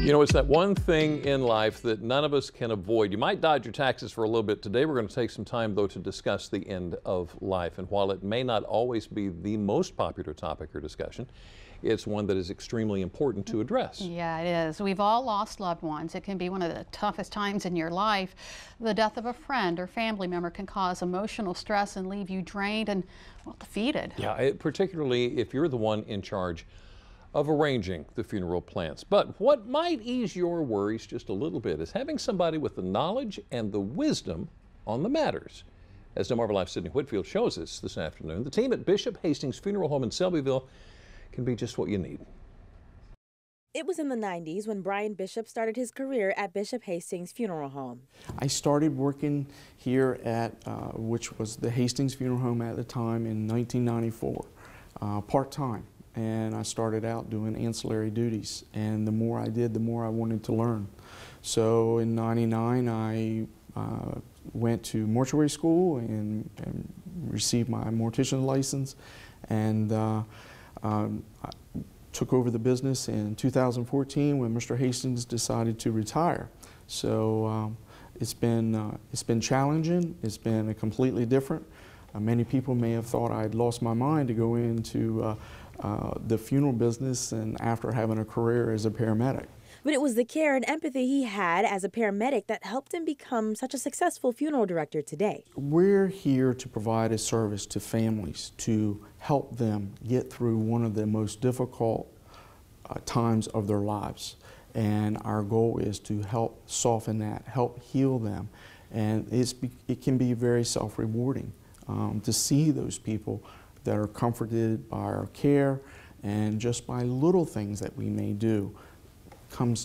You know, it's that one thing in life that none of us can avoid. You might dodge your taxes for a little bit today. We're going to take some time, though, to discuss the end of life. And while it may not always be the most popular topic or discussion, it's one that is extremely important to address. Yeah, it is. We've all lost loved ones. It can be one of the toughest times in your life. The death of a friend or family member can cause emotional stress and leave you drained and, well, defeated. Yeah, particularly if you're the one in charge of arranging the funeral plans. But what might ease your worries just a little bit is having somebody with the knowledge and the wisdom on the matters. As Delmarva Life's Sydney Whitfield shows us this afternoon, the team at Bishop Hastings Funeral Home in Selbyville can be just what you need. It was in the 90s when Brian Bishop started his career at Bishop Hastings Funeral Home. I started working here at, which was the Hastings Funeral Home at the time, in 1994, part-time. And I started out doing ancillary duties, and the more I did, the more I wanted to learn. So in '99, I went to mortuary school and received my mortician license, and I took over the business in 2014 when Mr. Hastings decided to retire. So it's been challenging. It's been completely different. Many people may have thought I'd lost my mind to go into the funeral business and after having a career as a paramedic. But it was the care and empathy he had as a paramedic that helped him become such a successful funeral director today. We're here to provide a service to families to help them get through one of the most difficult times of their lives. And our goal is to help soften that, help heal them. And it can be very self-rewarding to see those people that are comforted by our care, and just by little things that we may do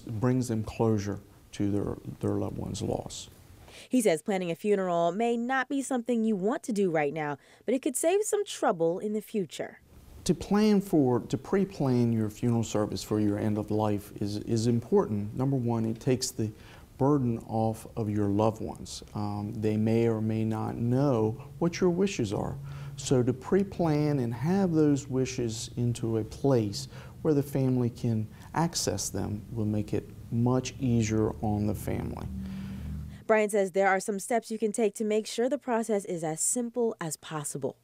brings them closure to their loved one's loss. He says planning a funeral may not be something you want to do right now, but it could save some trouble in the future. To pre-plan your funeral service for your end of life is important. Number one, it takes the burden off of your loved ones. They may or may not know what your wishes are. So to pre-plan and have those wishes into a place where the family can access them will make it much easier on the family. Brian says there are some steps you can take to make sure the process is as simple as possible.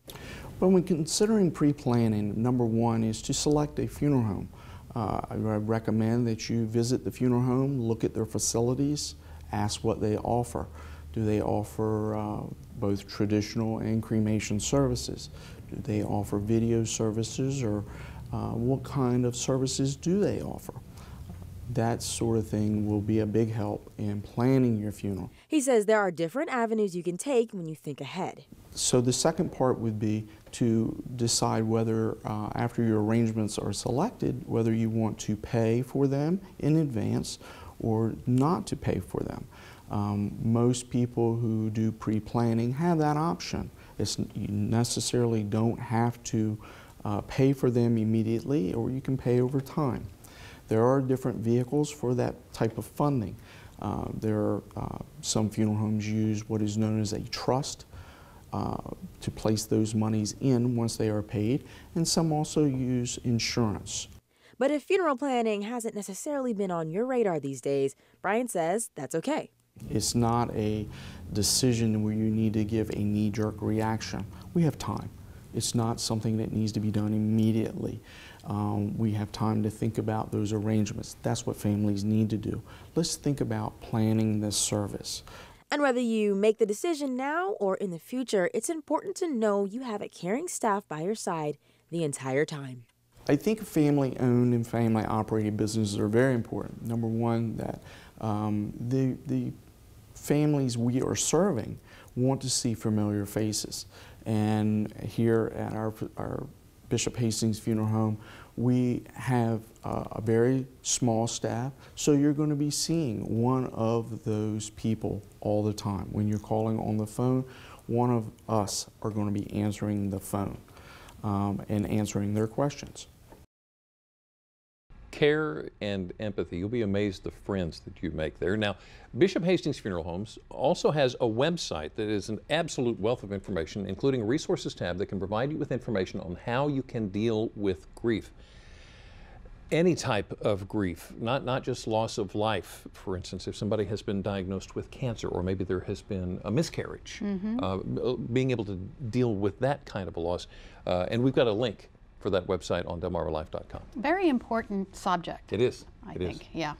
But when considering pre-planning, number one is to select a funeral home. I recommend that you visit the funeral home, look at their facilities, ask what they offer. Do they offer both traditional and cremation services? Do they offer video services, or what kind of services do they offer? That sort of thing will be a big help in planning your funeral. He says there are different avenues you can take when you think ahead. So the second part would be to decide whether, after your arrangements are selected, whether you want to pay for them in advance or not to pay for them. Most people who do pre-planning have that option. You necessarily don't have to pay for them immediately, or you can pay over time. There are different vehicles for that type of funding. Some funeral homes use what is known as a trust to place those monies in once they are paid, and some also use insurance. But if funeral planning hasn't necessarily been on your radar these days, Brian says that's okay. It's not a decision where you need to give a knee-jerk reaction. We have time. It's not something that needs to be done immediately. We have time to think about those arrangements. That's what families need to do. Let's think about planning this service. And whether you make the decision now or in the future, it's important to know you have a caring staff by your side the entire time. I think family-owned and family-operated businesses are very important. Number one, that the families we are serving want to see familiar faces. And here at our Bishop Hastings Funeral Home, we have a very small staff, so you're going to be seeing one of those people all the time. When you're calling on the phone, one of us are going to be answering the phone and answering their questions. Care and empathy. You'll be amazed the friends that you make there. Now, Bishop Hastings Funeral Homes also has a website that is an absolute wealth of information, including a resources tab that can provide you with information on how you can deal with grief. any type of grief, not just loss of life. For instance, if somebody has been diagnosed with cancer, or maybe there has been a miscarriage, being able to deal with that kind of a loss. And we've got a link for that website on delmarvalife.com. Very important subject. It is. I think, yeah.